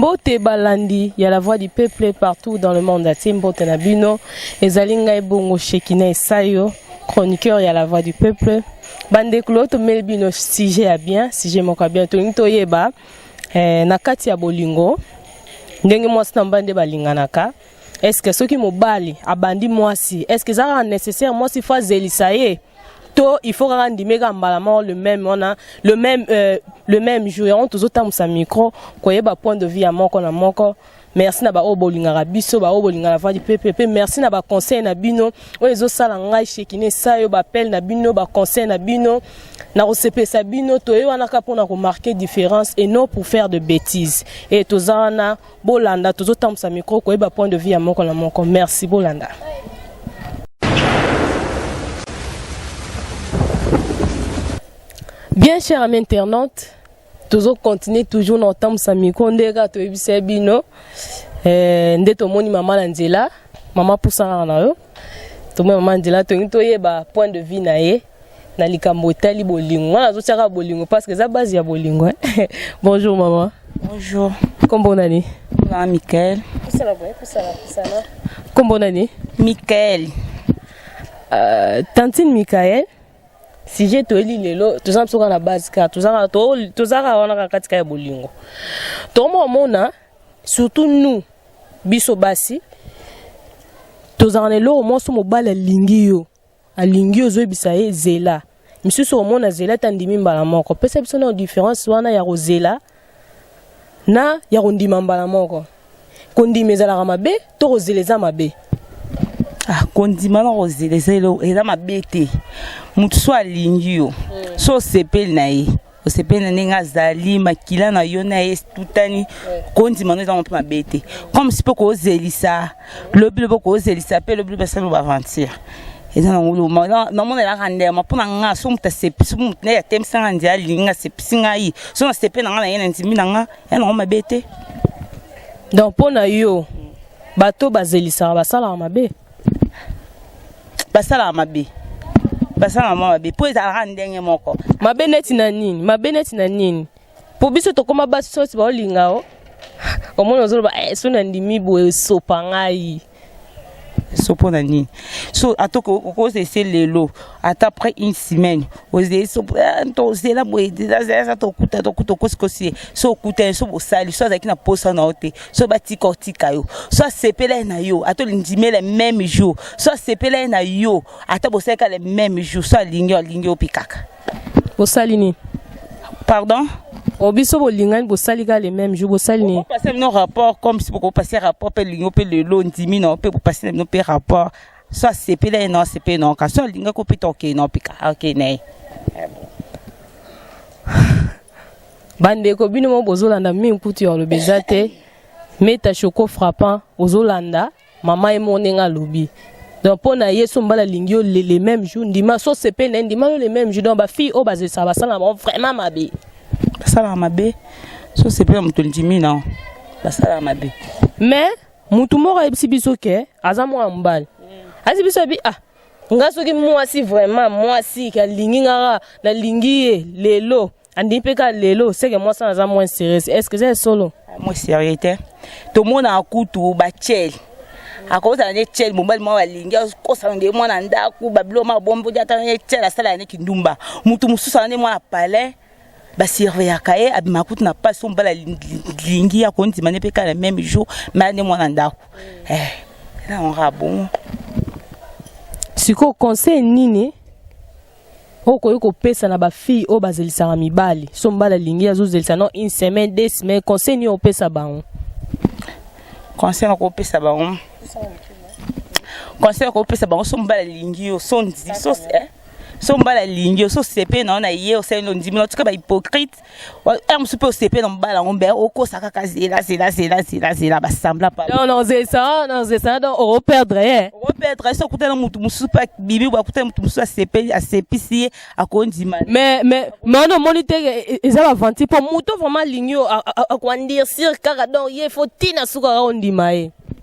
Mbote balandi, il y a la voix du peuple partout dans le monde. Mbote nabino, ezalinga ebongo shekina esayo, chroniqueur, il y a la voix du peuple. Bande kloto melbino sujet à bien, sujet moka bien to nito yeba. Nakati ya bolingo, ndenge mwasi na mbande balinganaka. Est-ce que ceux qui mobali abandi mwasi, est-ce que ça est nécessaire mwasi fa zelisaye? To il faut rendre méga mbalamant le même on a le même jour on tous autant sa micro koyeba point de vue à moko na moko. Merci na ba obolinga biso ba obolinga la voix du PPP. Merci na ba conseil na bino ozo sala ngai shekine sayo ba appel na bino ba conseil na bino na OCP sa bino to yo wana ka pona ko marquer différence et non pour faire de bêtises et tozana bolanda tous autant sa micro koyeba point de vue à moko na moko. Merci bolanda. Bien chers amis internautes, toujours continuer toujours dans temps sa micro ndeka to ebisa bino ndeto moni mama Nzela mama poussa na yo to mama Nzela to ngito yeba point de vue na ye na likambo tali bolingo na zo tsaka bolingo parce que ça base ya bolingo. Bonjour maman. Bonjour. Kombo nani? Maman Michael. Poussa. Kombo nani? Michael. Tantine Michael. Si j'ai tout lu lelo, tout ça sur la base car tout ça on a katika ya bolingo. Tomo mona surtout nous biso basi tous en elo mo so mobala lingio a lingio zo bisaye zela. Monsieur so mona zela tandimi mbala moko. Pesa biso na différence wana ya rozela na ya rondima mbala moko. Kondimezala mabe to rozeleza mabe. Ah, kondima na rozeleza eza mabete. Mutu so alingi yo so sepel na ye o sepel na nenga zali makila na yo na ye tutani kondima no eza mo mabete comme si pe ko zelisa le bleu ko zelisa pe le bleu ba salo ba aventure eza na ngolo na mona la rande ma pona nga so muta sepisi mutu na ya temsa ngandi alinga sepisi ngai so na sepel na nga na ye na ntimi na nga ya na mabete donc pona yo bato bazelisa basala mabe basala mabe basala mabe po ezala ndenge moko mabe neti na nini po biso to koma basi so ba olinga o omona zolo ba so na ndimi bo sopa ngai sopo na nini so atoko ko c'est lelo ata après une semaine oze so to zela bo ezela to kuta kosi so kuta so bo sali so azaki na posa na ote so bati kortika yo so sepela na yo ato lindime le même jour so sepela na yo ata bo seka le même jour so lingi opikaka bo sali ni pardon obiso bo lingani bo sali ka le même jour bo sali ni passer nos rapports comme si pour passer rapport pe lingi pe le lo ndimi no pe pour passer nos pe rapport so sepela non sepela non ka so linga ko pitoke non pika OK ne bande ko bino mo bozolanda mi mputi yo le bezate meta choco frappant ozolanda mama e monenga lobi donc pona yeso mbala lingio le même jour ndima so sepela ndima le même jour donc ba fille o bazé ça va ça vraiment mabe basala mabe so sepela mutu ndimi non basala mabe mais mutu moko ebisi biso ke azamo ambal asi biso bi ngaso ki mwasi vraiment mwasi ka lingi ngara na lingi lelo andi peka lelo c'est que moi ça na moins sérieux est-ce que c'est solo moi sérieux to mona akutu ba chel akoza na chel mobali mwa balingi ko sala nge mwana ndaku babilo ma bombo jata na chel asala ne kindumba mutu mususa ne mwana palais ba surveiller kae abimakutu na pas son bala lingi ya konti mané peka le même jour mais ne mwana ndaku là on rabon siko conseil nini oko pesa na ba fille o bazelisa mibali so mbala lingi azo zelisa non une semaine 2 semaines conseil ni o pesa baon conseil na ko pesa baon conseil ko pesa baon so mbala lingi o so ndi so mbala lingi so sepe na ye o se no ndimi no tuka ba hypocrite am super sepe na mbala ngombe oko saka kazela zela ba sembla pas non c'est ça donc on perdrait so kutana mutu musu pa bibi ba kutana mutu musu a sepe si a kondima mais non monite eza ba venti pour mutu vraiment lingi a ko ndir sur kaka donc il faut tina suka ondima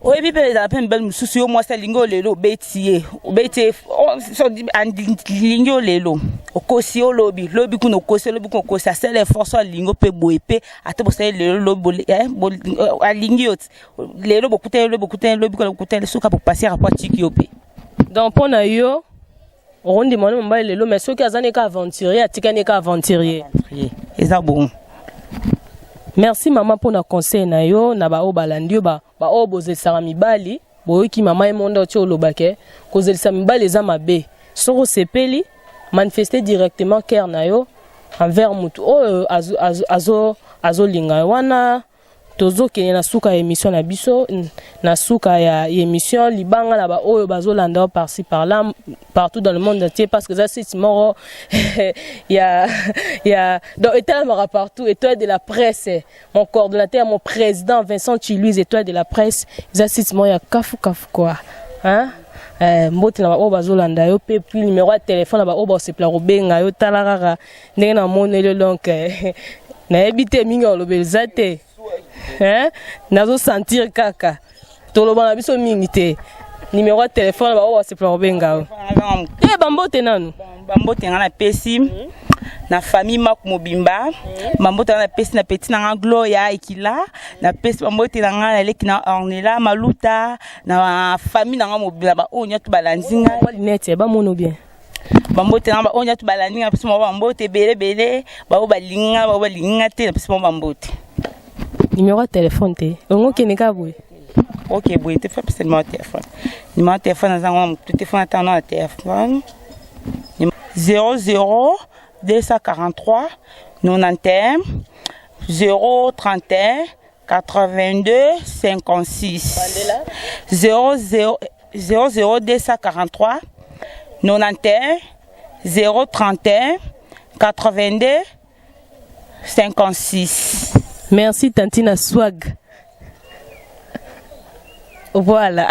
oyebi mpe ezala mpe mibali mosusu yo mwasi alingi olelo obeti ye alingi olelo okosi olobi lobi kuna okosi asala efforce alingi mpe boye mpe ate bosali lelo lobi alingi yo lelo bokutani soki apopasi rapport atiki yo mpe donc mpo na yo orondimana mobali lelo mais soki aza neka aventurier atikani eka aventurier eza bon. Merci maman pour na conseil na yo na ba o balandi yo ba o bozelisa mibali boyoki mama e monde oti olobake kozelisa mibali eza mabe soko sepeli manifester directement cœur na yo envers mutu o azo linga wana tozo kene na suka émission na biso na suka ya émission libanga na ba oyo bazolanda par-ci par-là partout dans le monde entier parce que ça c'est mort ya donc étoile mara partout étoile de la presse mon coordonnateur mon président Vincent Chiluise étoile de la presse ça c'est mort ya kafu quoi hein mbote na ba oyo bazolanda yo pe puis numéro de téléphone na ba oyo ba sepla robenga yo talarara ndenge na monele donc na ebité mingi olobelza te hein nazo sentir kaka toloba na biso mingi te numéro de téléphone ba o se plan benga bambote nanu bambote ngana pesi na famille makumobimba bambote ngana pesi na petit na Gloria Ekila na pesi bambote ngana leki na Ornella Maluta na famille na mobila ba o nyatu balanzinga net ba mono bien bambote ngana ba o nyatu balanzinga pesi mo bambote belé ba o balinga te na pesi mo bambote. Numéro de téléphone te ongo keneka boy ok boy te fa pese numéro de téléphone azango tout téléphone attendant le téléphone 00 243 91 031 82 56 00 243 91 031 82 56. Merci Tantina Swag. Voilà.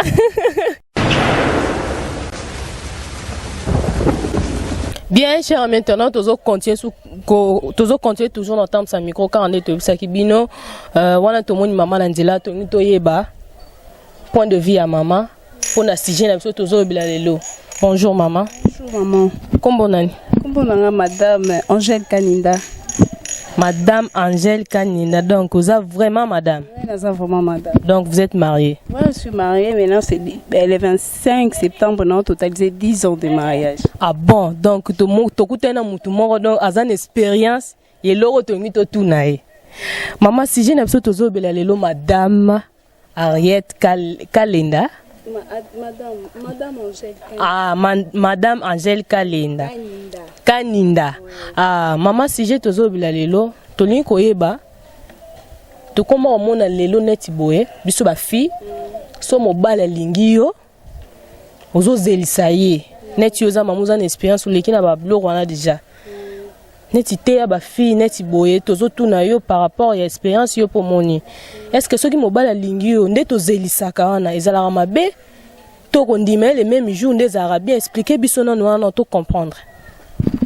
Bien cher, maintenant toujours continuer toujours d'entendre sa micro quand on est au Sakibino. Wana to moni maman Angela to nito yeba. Point de vie à maman. Pour na sujet na biso toujours bilalelo. Bonjour maman. Bonjour maman. Kombo nani? Kombo nanga madame Angèle Kaninda. Madame Angèle Kaninda, donc vous êtes vraiment madame? Oui, nous sommes vraiment madame. Donc vous êtes mariée? Oui, je suis mariée, maintenant c'est le 25 septembre, on a totalisé 10 ans de mariage. Ah bon, donc tu as une expérience et l'autre tu as tout naï. Maman, si j'ai une absolue madame Ariette Kalinda. Madame Angèle Kalinda. Ah, Madame Angèle Kalinda. Kaninda. Oui. Ah, maman, si j'ai toujours bilalelo, tolin koyeba. To comment on a lelo netiboé, biso ba fille, so mobile lingi yo. Ozo zelisaye. Neti yoza mamuza na expérience ou lekina ba blog wana déjà. Neti te ya ba fille netiboé, tozo tuna yo par rapport à expérience yo pour moni. Est-ce que ceux qui mobile lingi yo ndeto zelisaka wana ezala mabe? To kondime les mêmes jours des arabes expliquer biso non wana to comprendre.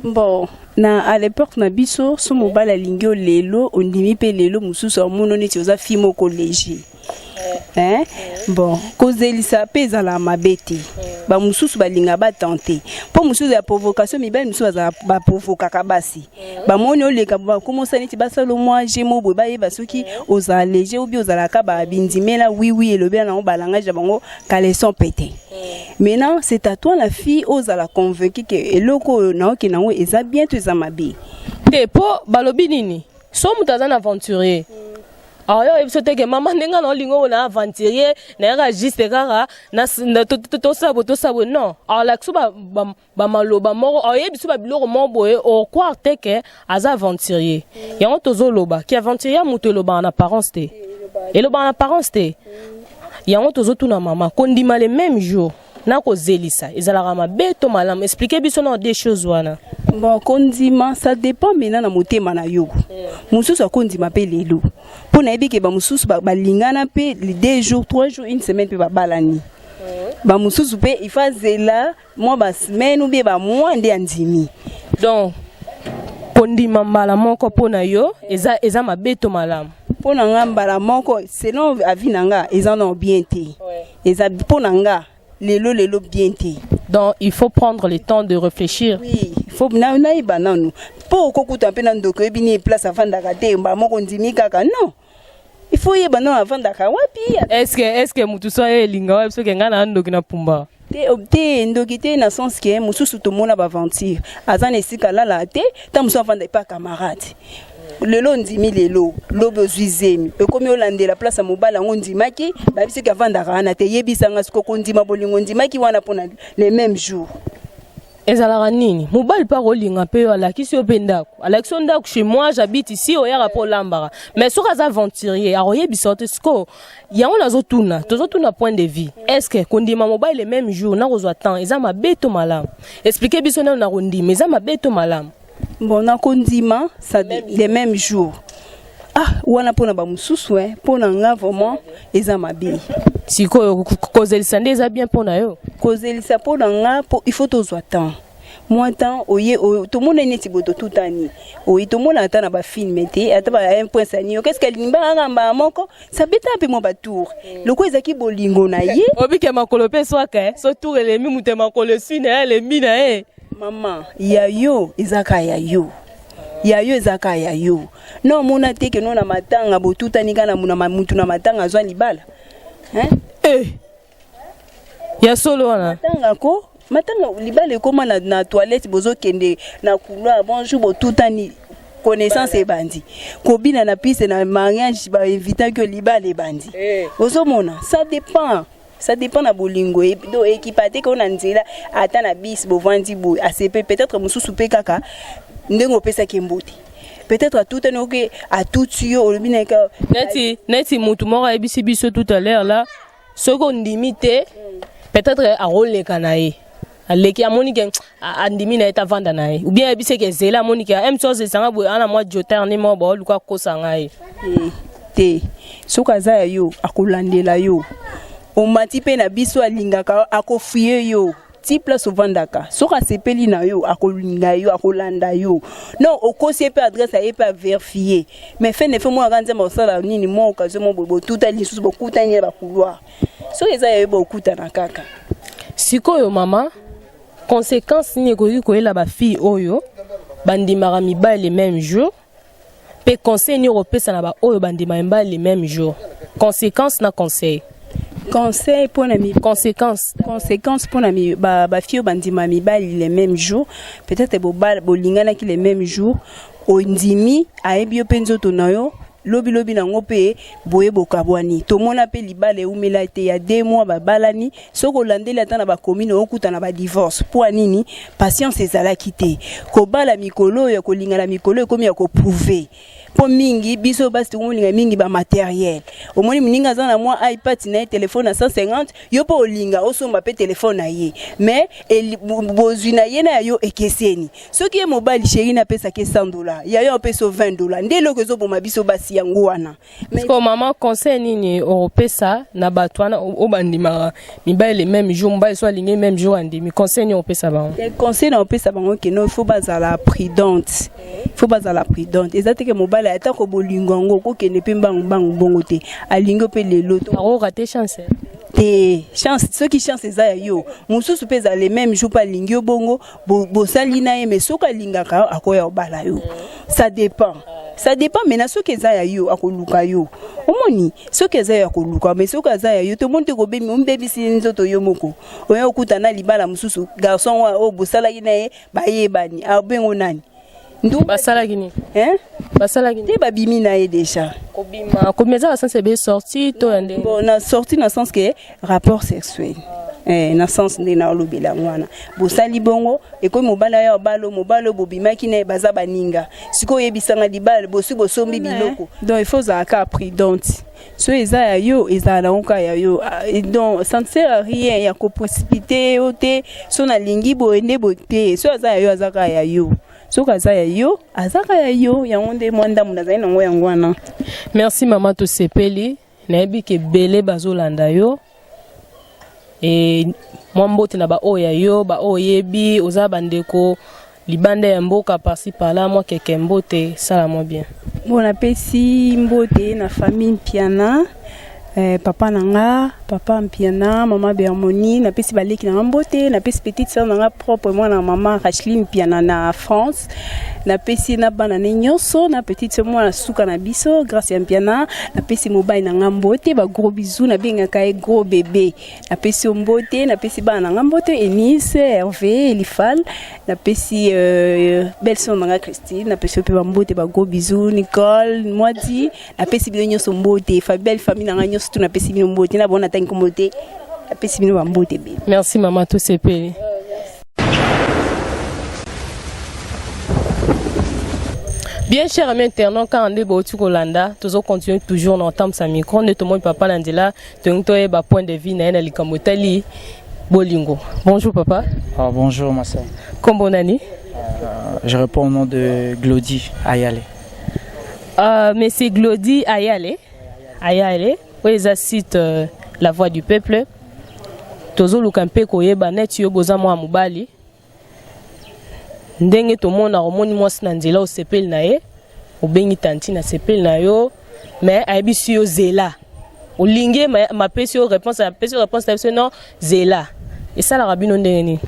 Bon, à l'époque na biso so mobile lingio lelo ondimi pe lelo mususu amuno neti oza fimo collège. Hein? Bon, cause elisa pesa la mabete. Ba mususu balinga ba tenter. Po mususu ya provocation mi ba mususu ba provoka kabasi. Ba moni oleka ba commencer neti ba salo moi jemo bo ba yeba soki oza léger ou bien oza ka ba bindimela oui et le bien na balanga bango caleçon pété. Maintenant, c'est à toi la fille oza la convaincre que eloko na oki na ngo eza bien tu za mabe. Te po balobi nini? So mutaza na aventurier. Ah yo ebisote ke maman ndenga na lingo na aventurier na era juste kaka na to sabo non. Alors la kuba ba maloba moko aye biso ba biloko moboye o croire te ke aza aventurier. Yango tozo loba ki aventurier muto loba en apparence te. Et loba en apparence te. Yango tozo tuna maman kondima le même jour. Na ko zelisa ezalaka mabe to malamu expliquer biso na des choses wana. Bon kondima ça dépend maintenant na motema na yo. Mususu kondima pe lelo. Po na yebi ke ba mususu ba lingana pe 2 jours 3 jours une semaine pe ba balani. Ba mususu pe il faut zela moi ba semaine ou bien ba mois nde andimi. Donc kondima malamu ko pona yo eza mabe to malamu. pour nanga mbala moko selon avis nanga ils en ont bien té et ça pour nanga lelo bien té. Donc il faut prendre le temps de réfléchir. Oui, il faut na bananu pour kokuta pe na ndoko ebini place avant d'arrêter mbala moko ndimi kaka non. Il faut y banano avant d'aka wapi. Est-ce que mutu so elinga wa so kenga na ndoki na pumba. Te ndokite na sens que mususu to mona ba aventure azana esika lala te ta musu avant de pas camarade lelo ndimi lelo lobo zuizemi ekomi olande la place mobala ngo ndimaki ba bisika avant d'arana te yebisanga siko kondima bolingo ndimaki wana pona les mêmes jours. Ezalaka nini mobali pa kolinga pe alakisi yo pendako alakisi ndako chez moi j'habite ici oyaka po lambara mais soka za aventurier aroyebisa te siko yango nazotuna tozotuna point de vue est-ce que kondima mobali le même jour na kozwa temps eza mabeto malamu expliquer biso na kondima eza mabeto malamu bon na kondima ça les mêmes jours wana pona ba mususu pona nga vraiment eza mabe siko kozelisa nde eza bien pona yo kozelisa pona nga il faut tozwa temps moi temps oye tout le monde est neti boto tout ani oye tout le monde attend na ba film te ata ba un point sani qu'est-ce qu'elle limba ngamba moko ça beta pe mo ba tour loko ezaki bolingo na ye obike makolo pe swaka so tour elemi mute makolo sine elemi na maman yayo ezaka yayo ezaka yayo non mona te ke non na matanga botutani kana muna mutu na matanga zwa libala ya solo wana matanga libala ekoma na toilette bozo kende na couloir bonjour botutani connaissance e bandi kobina na piste na mariage ba invita que libala e bandi ozo mona ça dépend na bolingo do ekipate ko na nzela ata na bis bo vandi bo ACP peut-être mususu pe kaka ndengo pesa kembote peut-être tout un ok à tout yo olobineka neti mutu moko ebisi biso tout à l'heure là soko ndimite peut-être a rôle kanaye aleki amoni ke andimi na eta vanda naye ou bien ebise ke zela amoni ke même chose sanga bo ana moi joteur ni mo ba luka kosanga ye te soka za yo akolandela yo o mati pe na biso alingaka akofuye yo ti place ovandaka soka sepeli na yo akolinga yo akolanda yo non okosi pe adresse a pe vérifier mais fait ne fait moi ganza mosala nini mo occasion mo bobo tout ali susu bokuta ni ba couloir so eza yo bokuta na kaka sikoyo mama conséquence ni ko la ba fille oyo bandimara mibali les mêmes jours pe conseil ni repesa na ba oyo bandimara mibali les mêmes jours conséquence na conseil pour la conséquence pour la ba fille bandima mibali les mêmes jours peut-être bolingana ki les mêmes jours ondimi aebio penzo tonayo lobi na ngope boye bokabwani to mona pe libale umela te ya 2 mois babalani soko landeli atana ba commune okuta na ba divorce pour nini patience ezala kité ko bala mikolo ya kolingana mikolo komi ya ko prouver po mingi biso basi tungolinga mingi ba matériel omoni mninga za na moi iPad na téléphone à 150 yo po olinga osomba pe téléphone na ye mais bozuna ye na yo ekeseni soki ye mobile chéri na pesa ke $100 ya yo peso $20 ndelo kezo boma biso basi yango wana mais ko maman conseil nini opesa na batwana obandima mibale les mêmes jours mobile soit aligné même jour andimi conseil ni opesa ba conseil na opesa bango ke non il faut bazala prudente ezate mobile ata ko bolingo ngo ko kende pe mbangu bongo te alingo pe lelo to aro raté chance chance ceux qui chance eza yo mususu pe za les mêmes jours pa lingio bongo bo sali na ye mais soka lingaka akoya obala yo ça dépend mais na soki eza yo akoluka yo omoni soki eza yo akoluka mais soki eza yo to monte ko bemi ombebisi nzoto yo moko oya okuta na libala mususu garçon wa o bosala ina ye ba yebani abengo nani ndu basala gini basala gini te babimi na ye déjà kobima komeza la sens be sorti to ande bon na sorti na sens que rapport sexuel na sens de na lobela ngwana bosali bongo ekomi mobala ya mobalo bobimaki na baza baninga siko yebisanga libala bosombi biloko donc il faut za ka prudente so eza yo eza na onka ya yo donc ça ne sert à rien ya ko précipiter ote so na lingi boende bote so eza yo azaka ya yo soka za yo azaka ya yo yango nde mwanda munazali nango yango wana. Merci maman to sepeli nayebi ke bele bazolanda yo et mwambote na ba oya yo ba oyebi oza bandeko libande ya mboka par-ci par-là moi keke mbote sala moi bien. Bon napesi mbote na famille Piana. Papa nanga, papa Mpiana, maman Bermoni, na pesi baleki na mbote, na pesi petite sœur nanga propre moi na maman Rachline Mpiana na France, na pesi na bana nyonso, na petite sœur moi na suka na biso grâce à Mpiana, na pesi mobile nanga mbote, ba gros bisous na benga kai gros bébé, na pesi mbote, na pesi bana nanga mbote, Eunice, Hervé, Elifal, na pesi belle sœur nanga Christine, na pesi pe ba mbote ba gros bisous, Nicole, Moadi, na pesi bi nyonso mbote, belle famille nanga surtout na pesi bino mbote na bona tangi mbote na pesi bino ba mbote be. Merci maman tout c'est payé. Bien cher ami internaute quand on est bauti Kolanda toujours continue toujours dans temps sa micro ne tout monde papa landela donc toi ba point de vue na na likamotali bolingo. Bonjour papa. Ah, bonjour ma soeur. Comment nani? Je réponds au nom de Glody Ayale. Mais c'est Glody Ayale. Ayale. Oui, ça cite la voix du peuple. Tozo lukampe koyeba net yo boza mwa mubali. Ndenge to mona romoni mwasi na nzela o sepel na ye. Obengi tanti na sepel na yo. Mais ayebisi yo zela. Olinge ma pesi yo réponse à pesi réponse à non zela. Et ça la rabino ndenge ni.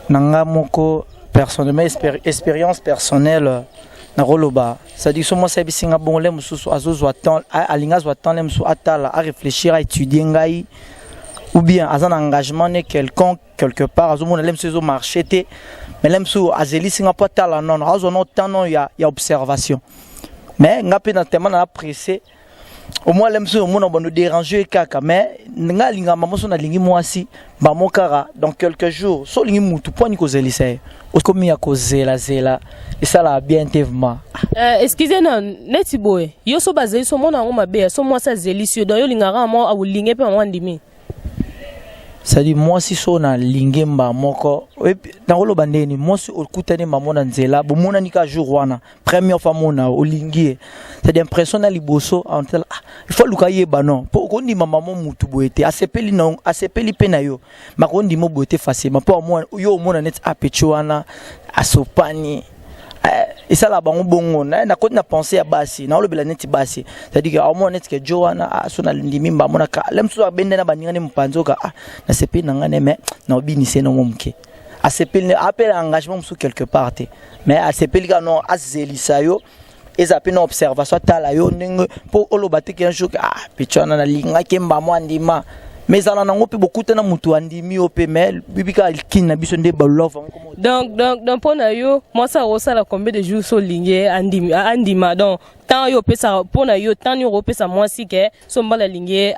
Nanga moko personnellement expérience personnelle. C'est-à-dire que moi, c'est un bon lem sous alinga zoatan lem sous atala à réfléchir à étudier ngai ou bien à un engagement quelconque quelque part à mon lem sous marché mais lem sous azeli singa pas tala non à zone temps non il y a observation mais ngapi na tellement na apprécier au moins lem sous mon on nous déranger kaka mais nga linga maman so na lingi mwasi ba mokara dans quelques jours so lingi mutu point ko zelisa comme il y a causé la zela et ça l'a bien tellement. Excusez-moi, neti boy. Yo so bazeli so mona ngoma be so moi ça zelisio do yo lingara mo awu linge pe mwandimi. Ça dit moi si so na lingemba moko na rolo bandeni moi si okutani mamona nzela bo mona nika jour wana première fois mona olingie c'est d'impression na liboso en tel il faut lukaye banon pour kondi maman mutu boete asepeli non asepeli pe na yo makondi mo boete facilement pour moi yo mona net apecho wana asopani et ça là bango bongo na ko na penser à basi na olobela neti basi c'est-à-dire que au moins net que joana sona ndimi mba mona ka lemso abende na baninga ne mpanzo ka na sepi na ngane mais na obinise no momke a sepi ne appel engagement sous quelque part mais a sepi ga non azelisa yo ezape na observation tala yo ndenge pour olobate ki un jour pichana na linga kemba mo andima mais ça n'a pas beaucoup de mutu andimi au pml bibika alkina biso nde balova donc pour na yo moi ça la combien de jours so lingé andima donc tant yo pesa pour na yo tant yo pesa moi si que so mbala lingé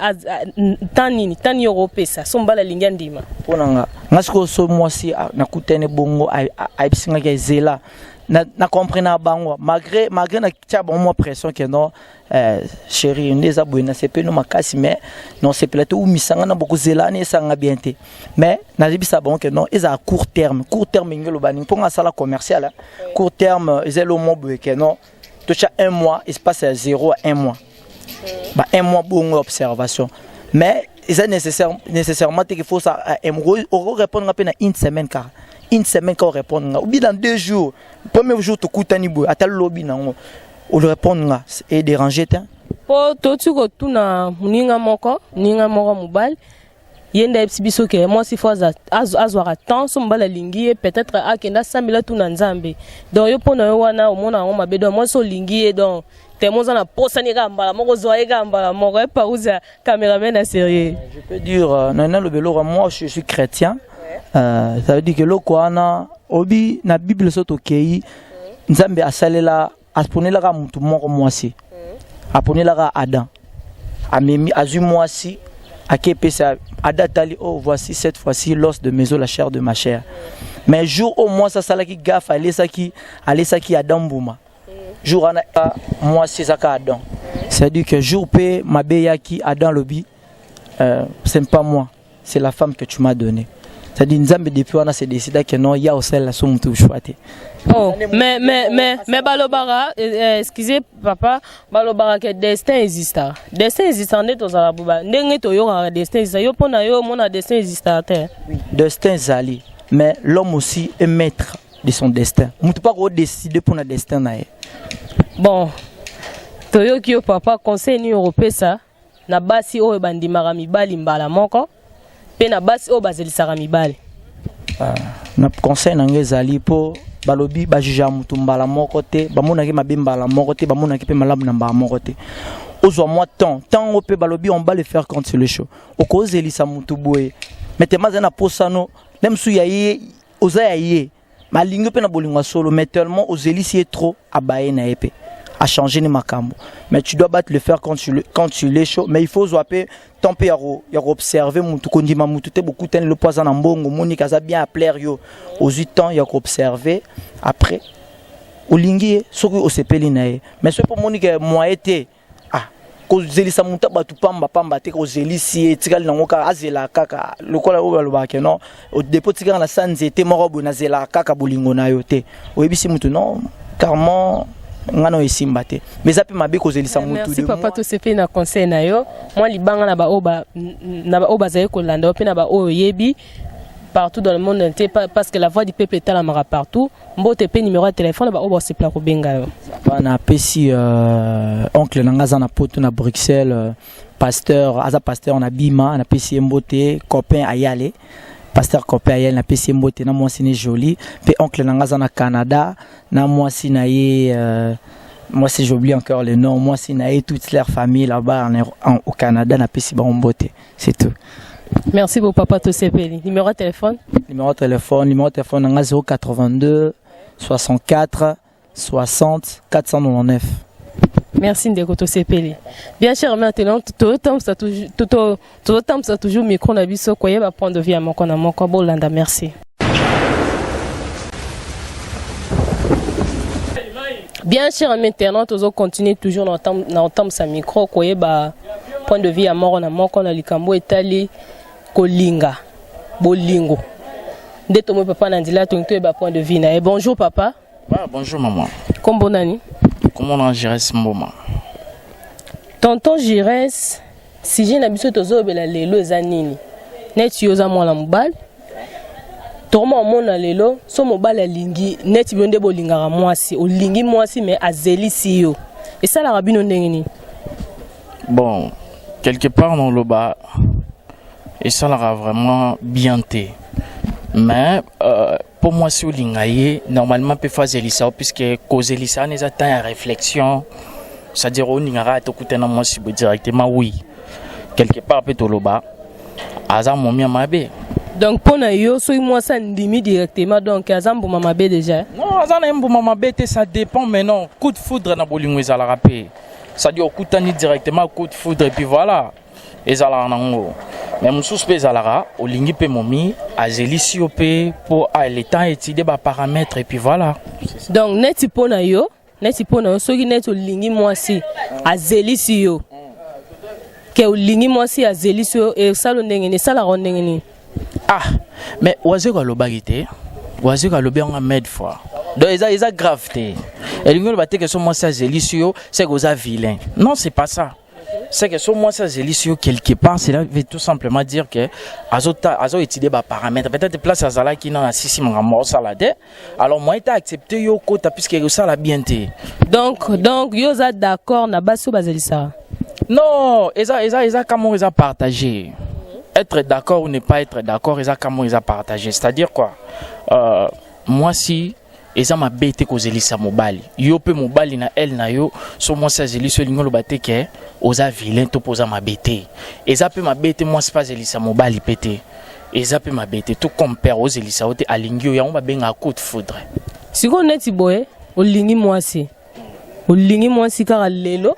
tant yo pesa so mbala lingé andima pour nga ngasko so moi si na kutene bongo ai bisinga ke zela na comprendre bango malgré na tia bon moi pression que non chérie ndeza buena c'est pe no makasi mais non c'est plateau ou misanga na beaucoup zelane sanga bienté mais na libisa bon que non eza à court terme ngelo bani pour nga sala commercial court terme ezelo mo bu que non toucha un mois il se passe à 0 à 1 mois bah 1 mois bon observation mais c'est nécessairement qu'il faut ça répondre à peine une semaine car une semaine quand répondre ou bien dans 2 jours premier jour to kutani boy atal lobby nango ou répondre et déranger ta po to tuko tuna ninga moko mobile yenda biso ke moi si fois azwara temps so mbala lingi peut-être akenda samila tuna nzambe donc yo pona yo wana omona ngoma bedo moi so lingi donc temoza na posa ni gamba moko zoe gamba moko pa uza caméraman à sérieux. Je peux dire nana le belo moi je suis chrétien. Ça veut dire que le Koana, obi na Bible soto kei, nzambe asalela aponela ka mutu moko mwasi, aponela ka Adam, amemi azu mwasi, akepesa adatali oh voici cette fois-ci l'os de mes os la chair de ma chair. Mais jour au moins ça sala ki gaffe aller ça qui Adam bouma. Jour ana mwasi saka Adam. Ça veut dire que jour pe mabeya ki Adam lobi, c'est pas moi, c'est la femme que tu m'as donnée. C'est-à-dire Nzambe depuis on a se décidé que non il y a aussi la somme tout choisi. Oh mais balobara excusez papa balobara que destin existe. Destin existe en est aux arabes. Ndenge to yo destin existe yo pona yo mona destin existe. Oui, destin zali. mais l'homme aussi est maître de son destin. On ne peut pas décider pour notre destin. Bon, toyoki yo papa conseil ni européen ça na basi oyo bandimaka mibali mbala moko pe na basi oyo bazelisaka mibali. Na conseil nange ezali po balobi bajuja mutu mbala moko te bamonaki mabe mbala moko te bamonaki pe malamu na mbala moko te. Ozwa moi tant pe balobi on va le faire quand c'est le show. Okozelisa mutu boye. Mettez-moi na posano même sou yaye oza yaye malingo pe na bolingo solo mais tellement ozelisi trop abaye na épée. À changer les macambos. Mais tu dois battre le faire quand tu l'es chaud. Mais il faut zoaper, tant pis, y a observer, moutou, kondi ma moutou, te beaucoup, ten le poison en bongo, monique, ça bien à plaire, yo. Aux 8 ans, y a observer. Après, au lingi, ce que au sepelinae. Mais ce pour monique, moi, été, ko zeli sa muta batu pamba te ko zeli si tikali na ngoka azela kaka lokola o baloba ke non au dépôt tikala na sanzete moko bona zela kaka bolingo na yo te oyebisi mutu non carrément ngano esimba te mais ça peut mabe ko zeli sa mutu de merci papa to sepe na conseil na yo moi libanga na ba oba zaye ko landa pe na ba o yebi partout dans le monde entier parce que la voix du peuple est à la mara partout. Mbote pe numéro de téléphone ba obo se pla ko benga. Na pesi oncle nangaza na poto na Bruxelles pasteur na Bima na pesi mbote copain ayale pasteur copain ayale na pesi mbote na moi sine joli pe oncle nangaza na Canada na moi sinaye moi si j'oublie encore le nom moi sinaye toute leur famille là-bas au Canada na pesi ba mbote c'est tout. Merci beaucoup papa Tosepeli. Numéro de téléphone? Numéro de téléphone 082 64 60 499. Merci Ndeko Tosepeli. Bien cher maintenant tout le temps ça toujours micro na biso koye ba point de vue à moko na moko bolanda merci. Bien cher maintenant toujours continuer toujours dans temps sa micro koye ba point de vue à moko na moko na likambo etali kolinga bolingo ndeto mo papa nandila tonto ba point de vue na bonjour papa. Bonjour maman. Kombo nani? Comment on Jires Mboma? Tonton Jires si j'ai na biso tozo bela lelo ezanini net yoza mwana mobali toma mona lelo so mobali alingi net bionde bolingaka mwasi olingi mwasi mais azelisi yo et ça la rabino ndengeni. Bon quelque part dans le bas et ça l'aura vraiment bien té mais pour moi si olingaye normalement peut faire zelisa puisque cause zelisa n'est pas temps réflexion c'est-à-dire on n'ira pas écouter moi si directement oui quelque part peut le bas azam mon mien mabe. Donc pour nous so moi ça ndimi directement donc azam pour mama bé déjà. Non azam aime pour mama bé ça dépend mais non coup de foudre na bolingo ezala rapé ça dit okutani directement coup de foudre et puis voilà ezala nango mais mususu pe ezalara olingi pe momi azelisi yo pe pour le temps étudier ba paramètres et puis voilà. Donc neti pona yo soki neti olingi mwasi azelisi yo ke olingi mwasi azelisi yo e salo ndenge ni sala ndenge ni mais wazeko alobaki te wazeko alobi nga med fois donc eza grave te elingi loba te ke so mwasi azelisi yo c'est que oza vilain non c'est pas ça. C'est que sur moi ça zélisio quelque part cela veut tout simplement dire que azo étudier ba paramètres peut-être place à zala qui na sisi mwa salade alors moi été accepté yo kota puisque ça la bien té donc yo za d'accord na baso bazelisa non eza comment ils a partagé être d'accord ou ne pas être d'accord eza comment ils a partagé c'est-à-dire quoi moi si eza mabete ko zelisa mobali yo pe mobali na elle na yo so moi ça zelisa lingolo bateke oza vilain to poza mabete eza pe mabete moi c'est pas zelisa mobali pété eza pe mabete to compare aux zelisa ote alingio ya on benga coup de foudre siko neti boye olingi mwasi kaka lelo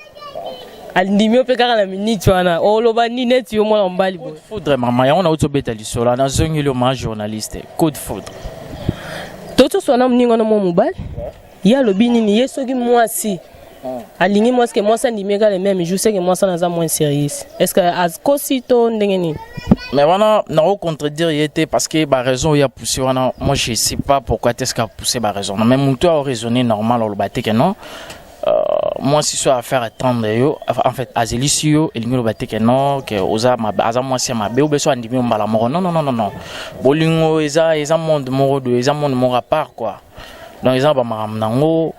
alindimi pe kaka na minute wana oloba ni neti yo mwana mbali boye foudre mama ya on a otobeta lisola na zongelo ma journaliste coup de foudre toto sona mningo na mobali ya lobi nini yesoki mwasi alingi mwasi ke mwasi ndimi ka le même je sais que mwasi na za moins sérieux est-ce que as cosito ndengeni mais wana na ko contredire yete parce que ba raison ya poussé wana moi je sais pas pourquoi est-ce qu'a poussé ba raison mais mon toi a raisonné normal le baté que non moi si soit à faire attendre yo en fait azelisio elingolo bateke non que oza moi si ma be obeso andimi mbala moko non bolingo eza monde moko de eza monde moko à part quoi donc eza ba maram nango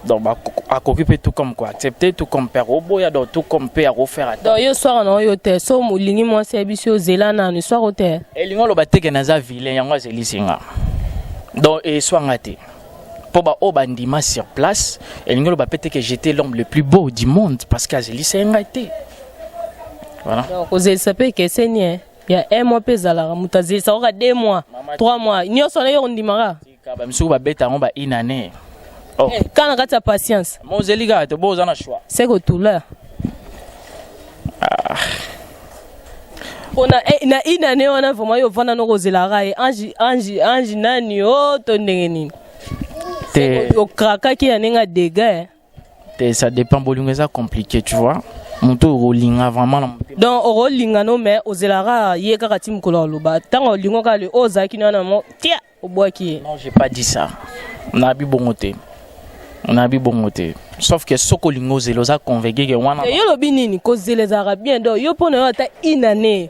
donc à occuper tout comme quoi accepter tout comme père oboya donc tout comme père à refaire attendre donc yo soir non yo te so molingi moi si biso zelana ni soir hotel elingolo bateke na za vilain yango azelisinga donc et soit ngate pour ba obandima sur place et l'ingolo ba peut-être que j'étais l'homme le plus beau du monde parce qu'Azeli c'est un été voilà donc Ozeli ça peut que c'est nie il y a un mois pesala mutazeli ça aura 2 mois 3 mois ni on sonne yo ndimara ba msuku ba beta on ba une année oh quand on a ta patience mon Ozeli ga te boza na choix c'est que tout là on a na une année on a vraiment yo vana no Ozela rae ange nani o to ndengeni au kraka qui a un dégât. Ça dépend bolingo ça compliqué tu vois. Monto rolinga vraiment. Donc au rolinga no mais aux elara yeka katim kololo ba tant rolingo ka le oza ki na mo tia au bois qui. Non, j'ai pas dit ça. On a bu bongoté. Sauf que sokolingo zeloza convaincu que wana. Yo lobi nini ko zelez arabien do yo pona yo ta inane.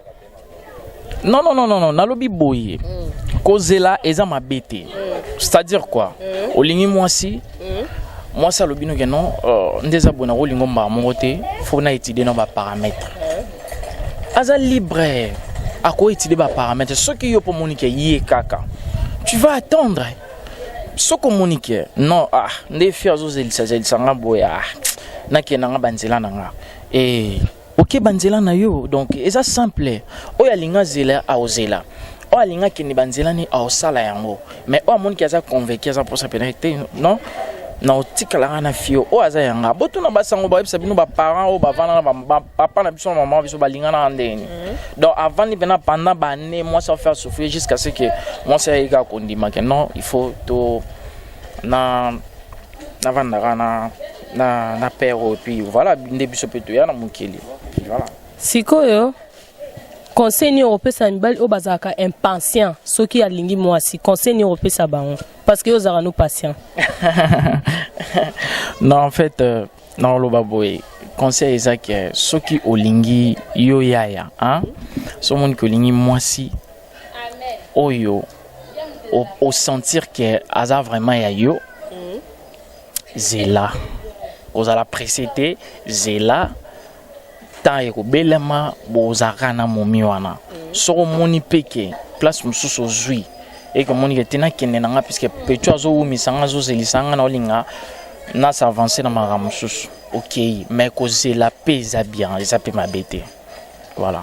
Non, na lobi boye. Kozela eza mabete. C'est-à-dire quoi? Olingi moi si moi ça lobino que non ndeza bona olingo mba mongote faut na étudier nos paramètres. Aza libre à quoi étudier ba paramètres ce qui yo pour monique yé kaka. Tu vas attendre. Ce communique non ndé fier zozeli sanga boya. Na kenanga banzela nanga. Et OK banzela na yo donc eza simple. Oya linga zela a ozela. O alinga kini banzela ni a osala yango mais o amoni ki aza convaincu aza pour sa pénalité non na otikala na fio o aza yanga boto na basango ba bisa bino ba parents o ba vana ba papa na biso maman biso balinga na ndeni donc avant ni bena pendant ba année moi ça faire souffrir jusqu'à ce que moi ça ega kondima que non il faut to na vanda na père et puis voilà ndé biso peto ya na mukeli voilà sikoyo conseil européen ça mbali obazaka impatient ceux qui a lingi moi si conseil européen ça ba parce que ozara nous patient non en fait non lo baboy conseil ezaki ceux qui olingi yo yaya hein so mon ko lingi moi si oyo au sentir que aza vraiment ya yo zela ozala précédé zela tant et belema bozaka na momi wana soko moni peke place mususu zui et que moni tena kende nanga puisque petu azo misanga zo zelisanga na olinga na s'avancer na mara mususu OK mais ko zela pesa bien les apé mabete voilà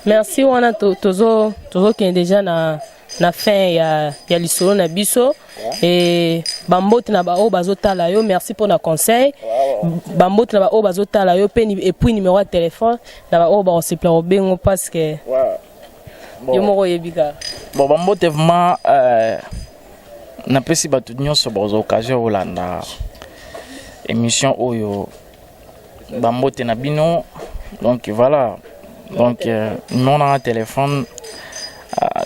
merci wana tozo kende déjà na fin ya lisolo na biso et bambote na ba o bazotala yo merci pour na conseil bambote na ba o bazotala yo pe et puis numéro de téléphone na ba o ba on se plaît bengo parce que yo moko yebika bon bambote vraiment na pesi batu nyonso ba occasion olanda émission oyo bambote na bino donc voilà donc non un téléphone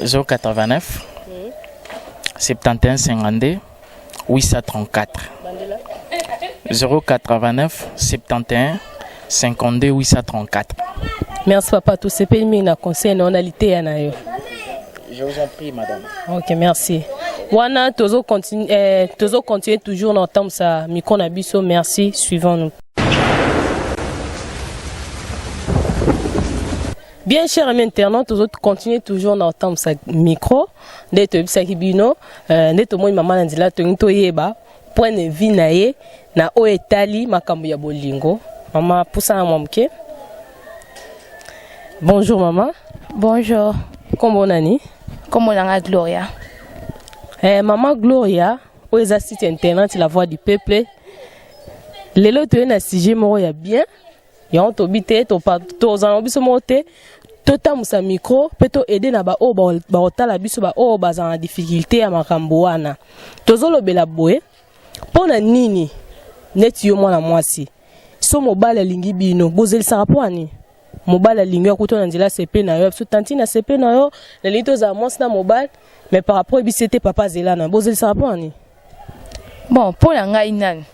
089 71 52 834 089 71 52 834. Merci papa tout ce pays na conseil na onalité na yo. Je vous en prie madame. OK merci. Wana tozo continuer toujours dans temps ça micro na biso merci suivons nous. Bien chers amis internautes, nous continuons toujours dans temps sa micro. D'être bisaki bino, d'être moi maman nandila to yeba point de vie nae na o etali makambo ya bolingo. Maman poussa na momke. Bonjour maman. Bonjour. Comment nani? Comment on Gloria? Maman Gloria, o eza site internet la voix du peuple. Lelo to na sujet moko ya bien. Ya on tobité to pas to za biso moté. Tota musa micro peto aider na ba o ba otala biso ba o baza en difficulté ya makambo wana tozolo bela boye pona nini neti yo mwana mwasi so mobala lingi bino bozelisa raponi mobala lingi ya kutona nzela CP na yo so tanti na CP na yo na lito za mwasi na mobile mais par rapport à bisete papa zelana bozelisa raponi Bon, pour la ngai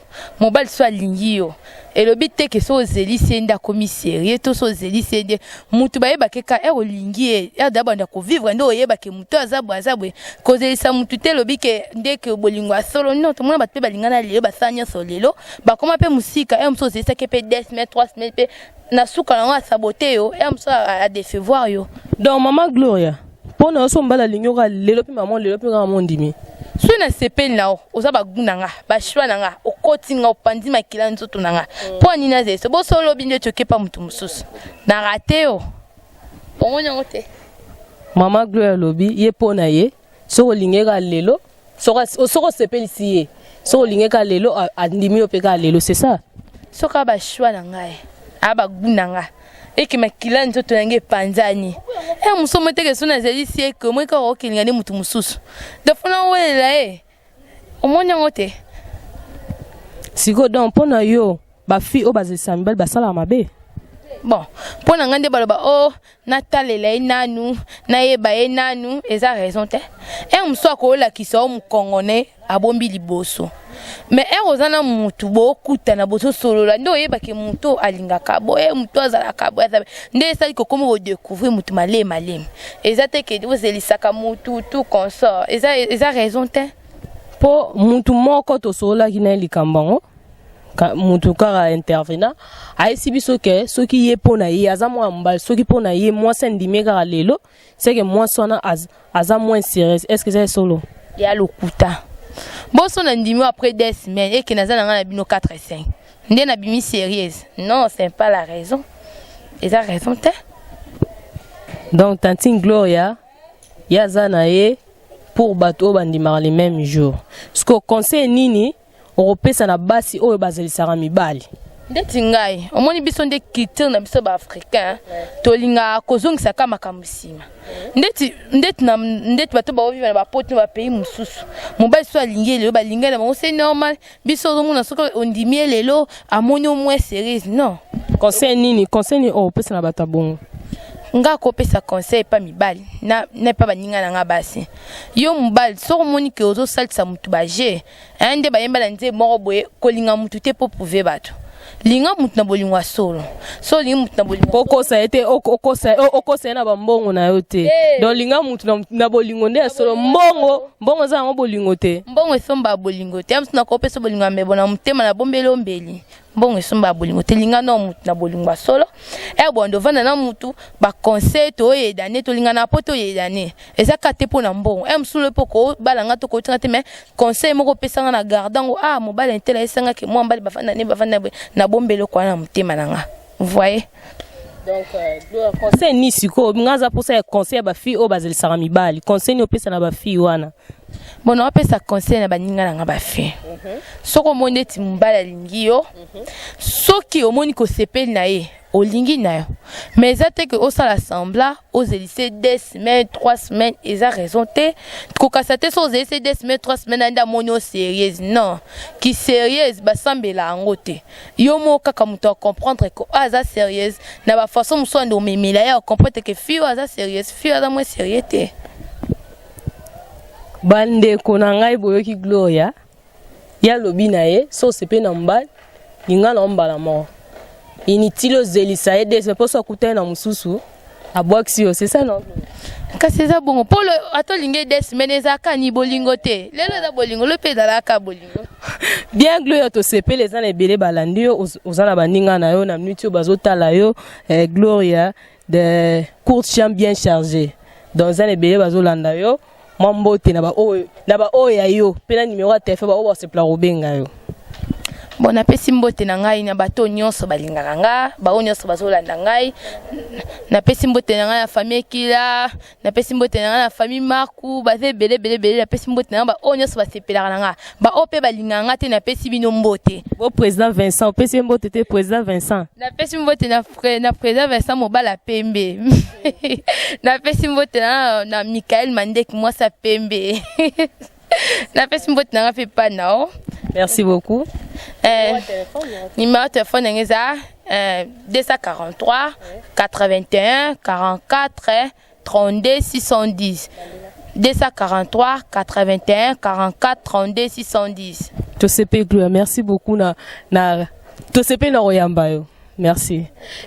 mobile soit lingio. Et le but est que so zeli senda commissaire, to so zeli senda mutu ba yeba ke ka ero lingie, ya daba ndako vivre ndo yeba ke mutu azabwe. Ko zeli sa mutu te lo bike ndeke bolingwa solo non, to mona ba pe balingana le ba sanya solelo, ba koma pe musika, e mso zeli sa ke pe 10 semaines, 3 semaines pe na suka na saboter yo, e mso a décevoir yo. Donc maman Gloria, pour nous sommes bala lingio ka lelo pe maman lelo pe ka mondimi. So na sepel na oza bagunanga ba shwa nanga okoti nga opandi makila nzoto nanga po nina zeso bo solo binde choke pa mutu mususu na rate yo ongonya ngote Mama Gloria lobi ye pona ye so lingeka lelo so sepel siye so lingeka lelo andimi opeka lelo c'est ça so ka ba shwa nanga aba gunanga eki makila nzoto nange panzani musomo teke sona zeli sie que moi ka okilinga ni mutu mususu defona welela omonya ngote siko donc pona yo ba fi o bazisa mbel basala mabe bon pona ngande baloba o natalela nanu na yeba nanu eza raison te muso akola kisa o mukongone abombi liboso mais rozana mutu bo kuta na boso solola ndo yeba ke mutu alingaka bo mutu azalaka bo nde sali ko komo découvrir mutu malem ezate ke ozelisaka mutu tout consort eza raison te po mutu moko to solola kina likambango mutu kara intervenant aisi biso ke soki ye pona ye aza mwa mbal soki pona ye mwa sendime kara lelo c'est que moi sona aza moins sérieux est-ce que c'est solo ya lokuta bon son andimi après 10 semaines et que naza na bino 4 et 5 ndé na bimi sérieuse non c'est pas la raison ils a raison te donc tantine Gloria yaza na ye pour bato bandimara les mêmes jours ce que conseil nini européen na basi oyo bazelisaka mibali ndeti ngai omoni biso nde culture na biso ba africain tolinga kozongisa kama kamusima ndeti bato ba vivre na ba pote ba pays mususu mobali so alingi lelo balinga na bango c'est normal biso omona soko ondimie lelo amoni au moins sérieux non conseil nini européen na bato bongo nga kopesa conseil pa mibali na pa baninga na nga basi yo mobali soko moni ke ozo salisa mutu baje ande bayemba na nze moko boye kolinga mutu te po prouver bato linga mutu na bolingwa solo so linga mutu na bolingwa okosa ete okosa na bambongo na yo te donc linga mutu na bolingo nde solo mbongo za ngo bolingo te mbongo esomba bolingo te amsu na kopesa bolingo mebo na mutema na bombelo mbeli mbongo esomba bolingo te linga no mutu na bolingwa solo bondo vanda na mutu ba conseil to yedane to linga na poto yedane ezaka te pona mbongo msule poko balanga to ko te mais conseil moko pesanga na gardango mobile intela esanga ke mo mbali bafanda na bombelo kwa na mutema nanga vous voyez donc conseil ni siko ngaza pour ça conseil ba fi o bazelisaka mibali conseil ni opesa na ba fi wana bon on pesa conseil na baninga nanga ba fi soko monde ti mbala lingi yo soki omoni ko sepeli na ye olingi na yo mais ezate que au sala sembla aux lycées 2 semaines 3 semaines eza raison te kokasa te so lycées 2 semaines 3 semaines anda monio sérieuse non qui sérieuse basambela ngo te yo mo kaka muto a comprendre que aza sérieuse na ba façon muso ando memela ya comprendre que fio aza sérieuse fio aza moins sérieux te bande kona ngai boyoki Gloria ya lobi na ye so sepe na mbal linga na mbala mo initilo zelisa ede c'est pour ça kuta na mususu abwaki yo c'est ça non kasi za bongo polo atolinge des semaines aka ni bolingo te lelo za bolingo le pe dala ka bolingo bien Gloria to sepe les ans ebele balandi yo ozana baninga na yo na minute yo bazotala yo Gloria de court champ bien chargé dans un ebele bazolanda yo mambote na ba oya yo pena numéro ya téléphone ba o ba se pla robenga yo bon napesi mbote na ngai na bato nyonso balingaka nga bao nyonso bazolanda ngai napesi mbote na ngai na famille Kila napesi mbote na ngai na famille Maku baze bele napesi mbote na ba o nyonso basepelaka na nga ba o pe balingaka nga te napesi bino mbote bo président Vincent pesi mbote te président Vincent napesi mbote na président Vincent Mobala Pembe napesi mbote na Michael Mandek mwasa Pembe napesi mbote na nga pe pa nao. Merci beaucoup. Numéro de téléphone est 243 81 44 32 610. 243 81 44 32 610. Tosepe Gloire, merci beaucoup na Tosepe na Royambayo. Merci.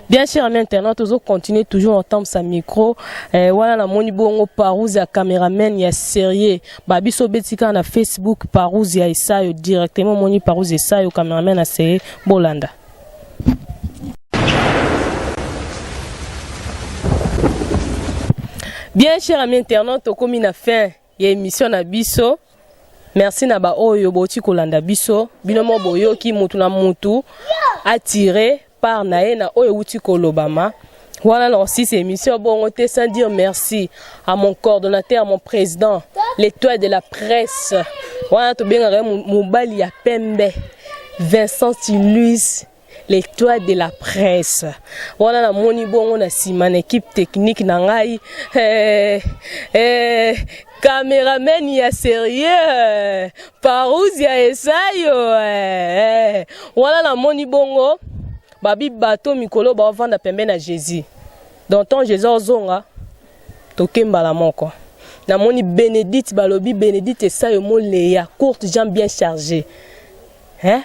Bien cher amis internautes, nous continuons toujours en temps sa micro. Voilà la moni bongo parouze ya cameraman ya sérieux. Babiso betika na Facebook parouze ya Isayo directement moni parouze Isayo cameraman na sérieux Bolanda. Bien cher amis internautes, comme na fin ya émission na biso. Merci na ba oyo boti kolanda biso. Binomo boyo ki mutu na mutu attiré par nae na oyo uti kolobama. Voilà l'ancien émission bon sans dire merci à mon coordonnateur, à mon président, l'étoile de la presse. Voilà to bien mobali ya pembe. Vincent Tiluis, l'étoile de la presse. Voilà la moni bon on a si man équipe technique na ngai caméraman ya sérieux parouze ya Esayo voilà la moni bongo babi bato mikolo ba vanda pembe na Jésus donc ton Jésus ozonga tokemba la moko na moni Bénédicte balobi Bénédicte Esayo mo leya courte jambe bien chargée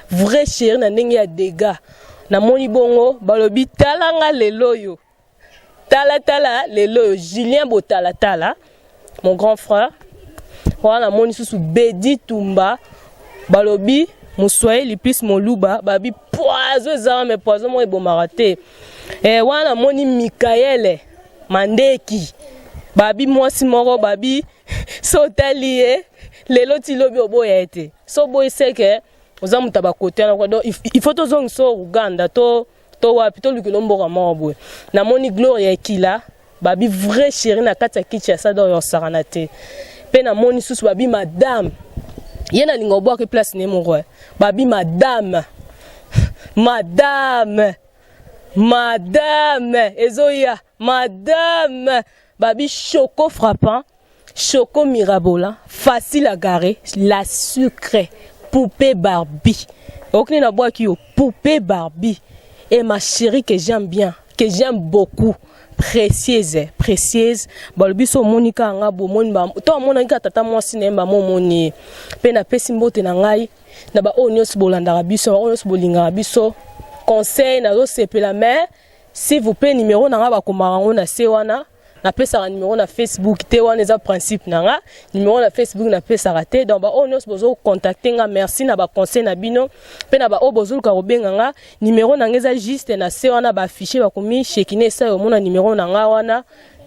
vrai chéri na ndenge ya dégâts na moni bongo balobi talanga lelo yo tala lelo yo Julien Botala tala mon grand frère voilà moni susu Bedi Tumba balobi Moussoye plus Moluba babi poison za mais poison mo ebomarate voilà moni Mikael Mandeki babi mwasi moko babi sotalie lelo tilobi oboya ete so boy seke ozamuta ba côté na donc il faut tozong so Uganda to wapi to lukilo mboka mabwe na moni Gloria Kila babi vrai chéri na kati ya Kinshasa do yo saranate pe na moni susu babi madame yena lingo boa ke place ne mo roi babi madame ezoya madame babi choco frappant choco mirabola facile à garer la sucrée poupée Barbie okni na boa ki yo poupée Barbie et ma chérie que j'aime bien que j'aime beaucoup précieuse balbiso monika nga bo moni ba to mona nga tata mwasi nemba momoni pe na pesi mbote na ngai na ba onyos bolanda biso onyos bolinga biso conseil na zo sepela mais s'il vous plaît numéro na nga ba komarango na se wana na pesa numéro na Facebook te wana za principe na nga numéro na Facebook na pesa raté donc ba onyos bozo contacter nga merci na ba conseil na bino pe na ba obozo ka robenga nga numéro na ngeza juste na se wana ba afficher ba komi Shekine sa yo mona numéro na nga wana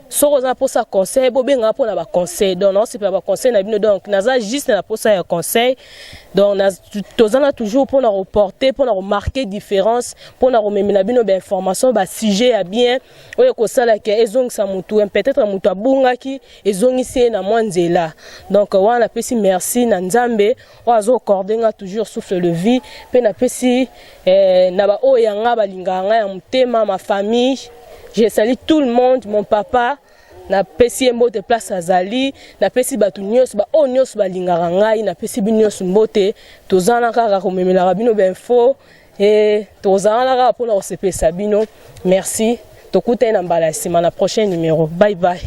soko za posa conseil bo benga po na ba conseil donc non c'est pas ba conseil na bino donc naza juste na posa ya conseil donc na tozana toujours pour na reporter pour na remarquer différence pour na rememela bino ba information ba sujet ya bien oyo ko sala ke ezong sa mutu peut-être mutu abungaki ezongisi na mwanzela donc wana pesi merci na nzambe oazo cordenga toujours souffle le vie pe na pesi na ba oyanga balinganga ya mutema ma famille. Je salue tout le monde, mon papa, na pesi mbote place azali, na pesi batu nyos ba onyos ba lingara ngai, na pesi binyos mbote, tozana kaka komemela rabino benfo et tozana kaka pona osepesa bino. Merci. Tokuta na mbala sima na prochain numéro. Bye bye.